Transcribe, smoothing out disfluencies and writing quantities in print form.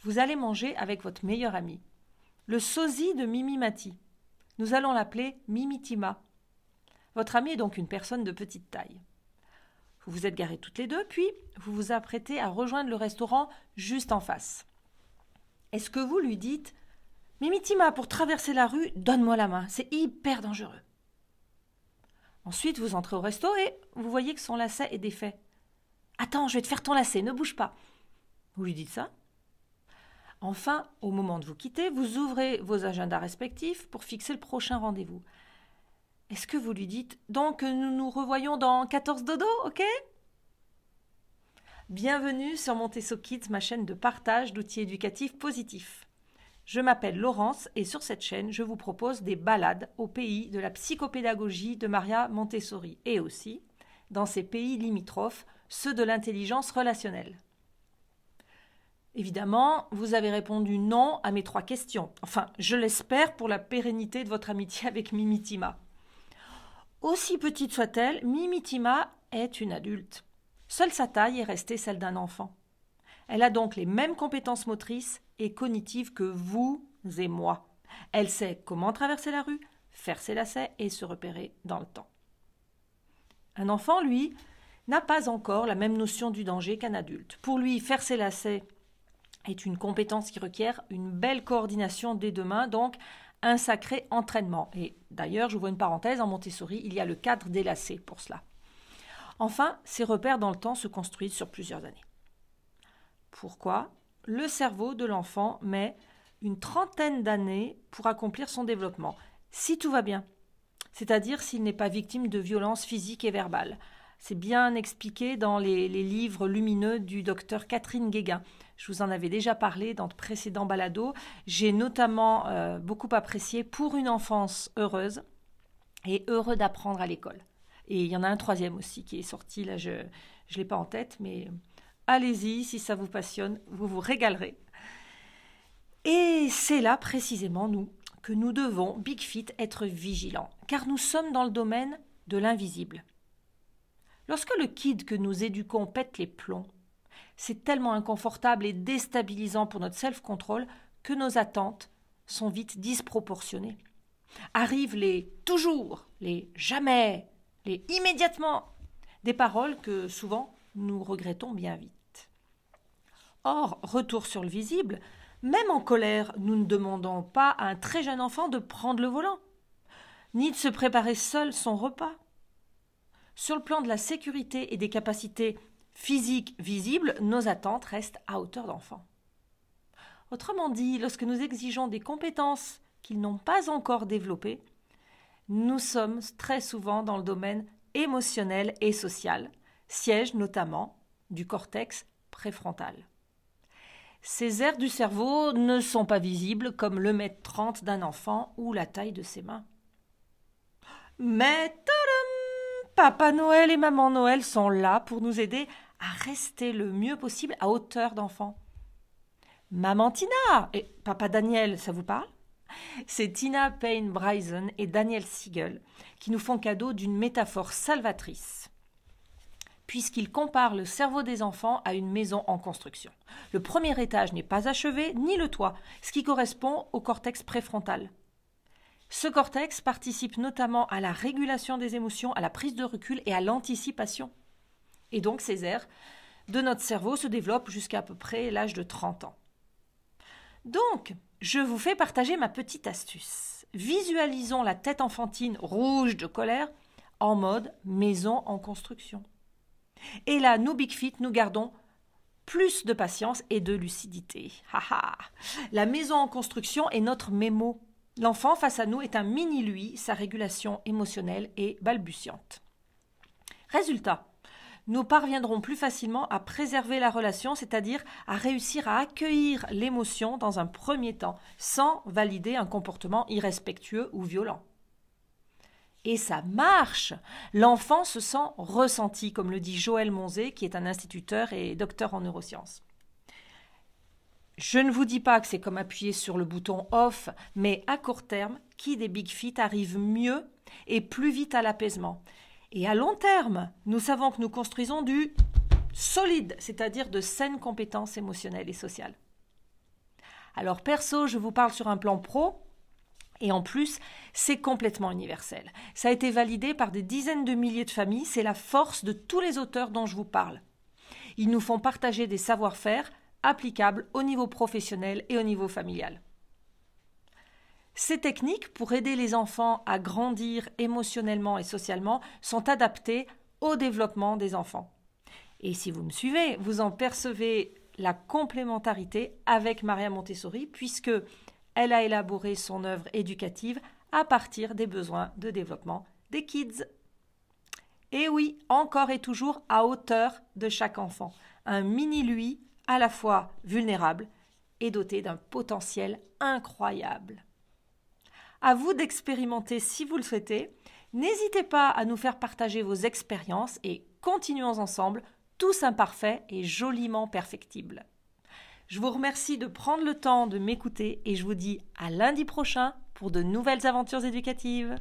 vous allez manger avec votre meilleur ami, le sosie de Mimimati. Nous allons l'appeler Mimitima. Votre ami est donc une personne de petite taille. Vous vous êtes garés toutes les deux, puis vous vous apprêtez à rejoindre le restaurant juste en face. Est-ce que vous lui dites « Mimitima, pour traverser la rue, donne-moi la main, c'est hyper dangereux ». Ensuite, vous entrez au resto et vous voyez que son lacet est défait. « Attends, je vais te faire ton lacet, ne bouge pas ». Vous lui dites ça. Enfin, au moment de vous quitter, vous ouvrez vos agendas respectifs pour fixer le prochain rendez-vous. Est-ce que vous lui dites « Donc, nous nous revoyons dans 14 dodo, ok ?» Bienvenue sur Montessor Kids, ma chaîne de partage d'outils éducatifs positifs. Je m'appelle Laurence et sur cette chaîne, je vous propose des balades au pays de la psychopédagogie de Maria Montessori et aussi, dans ces pays limitrophes, ceux de l'intelligence relationnelle. Évidemment, vous avez répondu non à mes 3 questions. Enfin, je l'espère pour la pérennité de votre amitié avec Mimitima. Aussi petite soit-elle, Mimitima est une adulte. Seule sa taille est restée celle d'un enfant. Elle a donc les mêmes compétences motrices et cognitives que vous et moi. Elle sait comment traverser la rue, faire ses lacets et se repérer dans le temps. Un enfant, lui, n'a pas encore la même notion du danger qu'un adulte. Pour lui, faire ses lacets est une compétence qui requiert une belle coordination des 2 mains, donc un sacré entraînement. Et d'ailleurs, je vois une parenthèse, en Montessori, il y a le cadre des lacets pour cela. Enfin, ces repères dans le temps se construisent sur plusieurs années. Pourquoi ? Le cerveau de l'enfant met une 30aine d'années pour accomplir son développement, si tout va bien, c'est-à-dire s'il n'est pas victime de violences physiques et verbales. C'est bien expliqué dans les livres lumineux du docteur Catherine Guéguin. Je vous en avais déjà parlé dans de précédents balados. J'ai notamment beaucoup apprécié Pour une enfance heureuse et Heureux d'apprendre à l'école. Et il y en a un 3e aussi qui est sorti, là je ne l'ai pas en tête, mais allez-y, si ça vous passionne, vous vous régalerez. Et c'est là précisément, nous, que nous devons, Big Fit, être vigilants, car nous sommes dans le domaine de l'invisible. Lorsque le kid que nous éduquons pète les plombs, c'est tellement inconfortable et déstabilisant pour notre self-control que nos attentes sont vite disproportionnées. Arrivent les « toujours », les « jamais », les « immédiatement », des paroles que souvent nous regrettons bien vite. Or, retour sur le visible, même en colère, nous ne demandons pas à un très jeune enfant de prendre le volant, ni de se préparer seul son repas. Sur le plan de la sécurité et des capacités physiques visibles, nos attentes restent à hauteur d'enfant. Autrement dit, lorsque nous exigeons des compétences qu'ils n'ont pas encore développées, nous sommes très souvent dans le domaine émotionnel et social, siège notamment du cortex préfrontal. Ces aires du cerveau ne sont pas visibles comme le 1,30 m d'un enfant ou la taille de ses mains. Mais tadam, Papa Noël et Maman Noël sont là pour nous aider à rester le mieux possible à hauteur d'enfant. Maman Tina et Papa Daniel, ça vous parle ? C'est Tina Payne Bryson et Daniel Siegel qui nous font cadeau d'une métaphore salvatrice, puisqu'ils comparent le cerveau des enfants à une maison en construction. Le premier étage n'est pas achevé, ni le toit, ce qui correspond au cortex préfrontal. Ce cortex participe notamment à la régulation des émotions, à la prise de recul et à l'anticipation. Et donc ces aires de notre cerveau se développent jusqu'à peu près l'âge de 30 ans. Donc, je vous fais partager ma petite astuce. Visualisons la tête enfantine rouge de colère en mode maison en construction. Et là, nous Big Fit, nous gardons plus de patience et de lucidité. La maison en construction est notre mémo. L'enfant face à nous est un mini-lui, sa régulation émotionnelle est balbutiante. Résultat, nous parviendrons plus facilement à préserver la relation, c'est-à-dire à réussir à accueillir l'émotion dans un premier temps, sans valider un comportement irrespectueux ou violent. Et ça marche! L'enfant se sent ressenti, comme le dit Joël Monzé, qui est un instituteur et docteur en neurosciences. Je ne vous dis pas que c'est comme appuyer sur le bouton off, mais à court terme, qui des Big Fit arrive mieux et plus vite à l'apaisement. Et à long terme, nous savons que nous construisons du solide, c'est-à-dire de saines compétences émotionnelles et sociales. Alors perso, je vous parle sur un plan pro, et en plus, c'est complètement universel. Ça a été validé par des dizaines de milliers de familles, c'est la force de tous les auteurs dont je vous parle. Ils nous font partager des savoir-faire applicables au niveau professionnel et au niveau familial. Ces techniques pour aider les enfants à grandir émotionnellement et socialement sont adaptées au développement des enfants. Et si vous me suivez, vous en percevez la complémentarité avec Maria Montessori puisque elle a élaboré son œuvre éducative à partir des besoins de développement des kids. Et oui, encore et toujours à hauteur de chaque enfant. Un mini-lui à la fois vulnérable et doté d'un potentiel incroyable. À vous d'expérimenter si vous le souhaitez. N'hésitez pas à nous faire partager vos expériences et continuons ensemble, tous imparfaits et joliment perfectibles. Je vous remercie de prendre le temps de m'écouter et je vous dis à lundi prochain pour de nouvelles aventures éducatives.